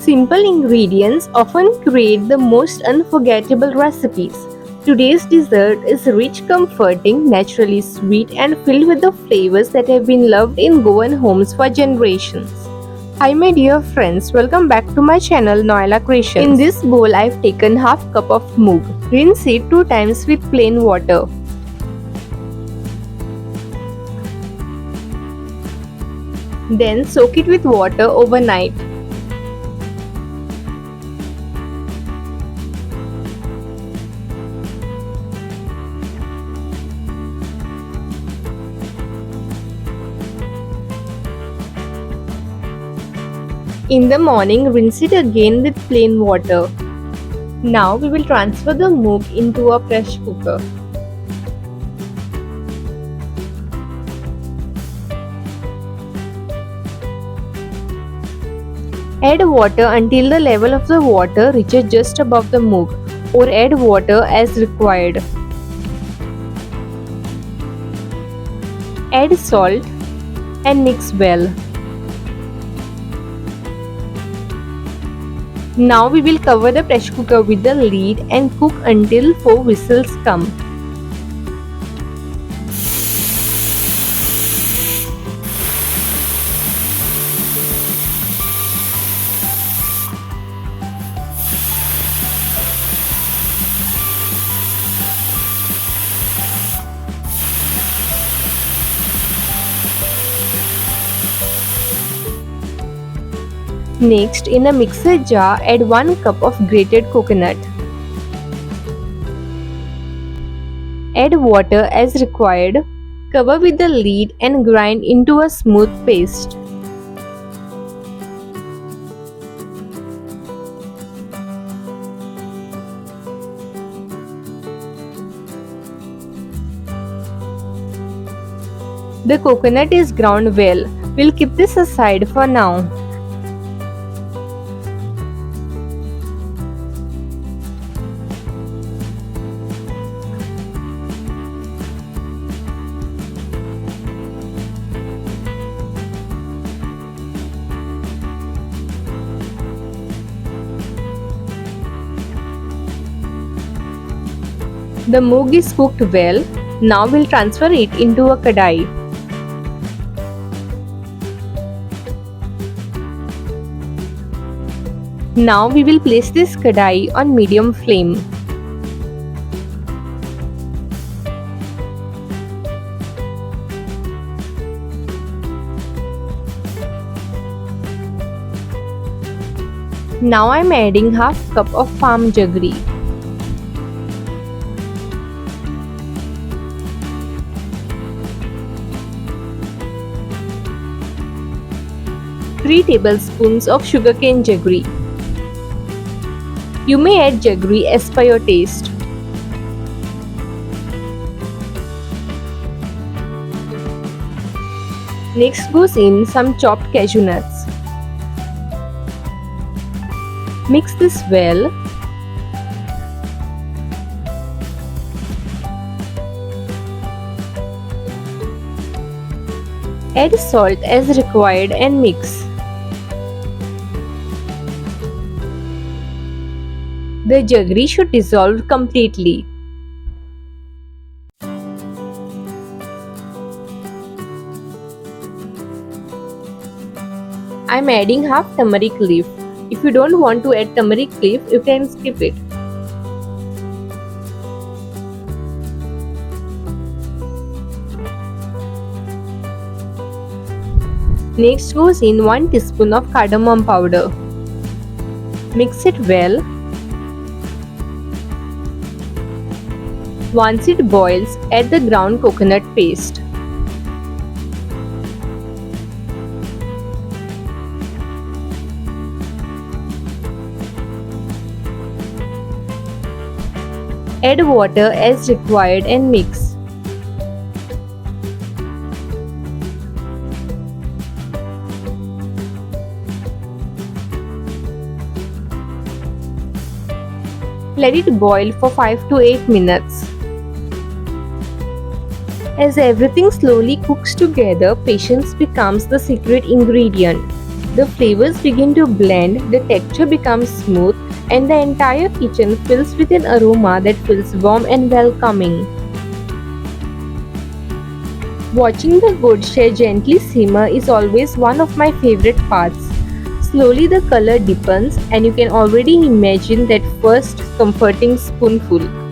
Simple ingredients often create the most unforgettable recipes. Today's dessert is rich, comforting, naturally sweet, and filled with the flavors that have been loved in Goan homes for generations. Hi my dear friends, welcome back to my channel Noella Creations. In this bowl I've taken half cup of moong. Rinse it 2 times with plain water. Then soak it with water overnight. In the morning, rinse it again with plain water. Now we will transfer the moong into a pressure cooker. Add water until the level of the water reaches just above the moong, or add water as required. Add salt and mix well. Now we will cover the pressure cooker with the lid and cook until 4 whistles come. Next, in a mixer jar, add 1 cup of grated coconut. Add water as required. Cover with the lid and grind into a smooth paste. The coconut is ground well. We'll keep this aside for now. The moong is cooked well. Now we'll transfer it into a kadai. Now we will place this kadai on medium flame. Now I am adding half cup of farm jaggery. Three tablespoons of sugarcane jaggery. You may add jaggery as per your taste. Next goes in some chopped cashew nuts. Mix this well. Add salt as required and mix. The jaggery should dissolve completely. I am adding half turmeric leaf. If you don't want to add turmeric leaf, you can skip it. Next goes in 1 teaspoon of cardamom powder. Mix it well. Once it boils, add the ground coconut paste. Add water as required and mix. Let it boil for 5 to 8 minutes. As everything slowly cooks together, patience becomes the secret ingredient. The flavors begin to blend, the texture becomes smooth, and the entire kitchen fills with an aroma that feels warm and welcoming. Watching the godshe gently simmer is always one of my favorite parts. Slowly the color deepens and you can already imagine that first comforting spoonful.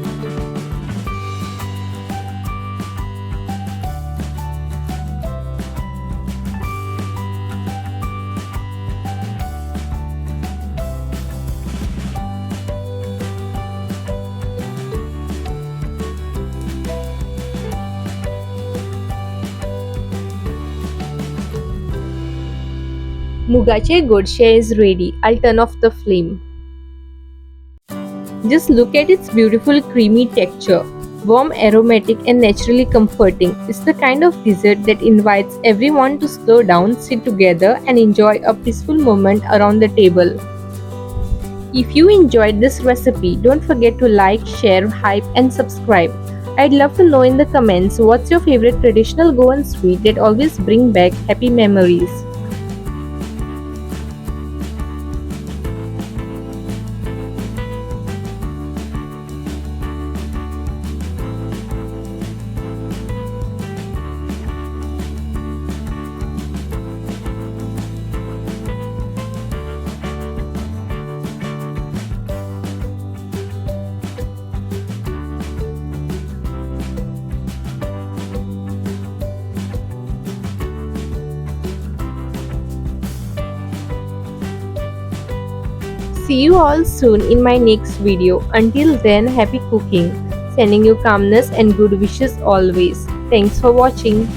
Moogache Godshe is ready. I'll turn off the flame. Just look at its beautiful creamy texture. Warm, aromatic and naturally comforting. It's the kind of dessert that invites everyone to slow down, sit together and enjoy a peaceful moment around the table. If you enjoyed this recipe, don't forget to like, share, hype and subscribe. I'd love to know in the comments what's your favorite traditional Goan sweet that always bring back happy memories. See you all soon in my next video. Until then, happy cooking. Sending you calmness and good wishes always. Thanks for watching.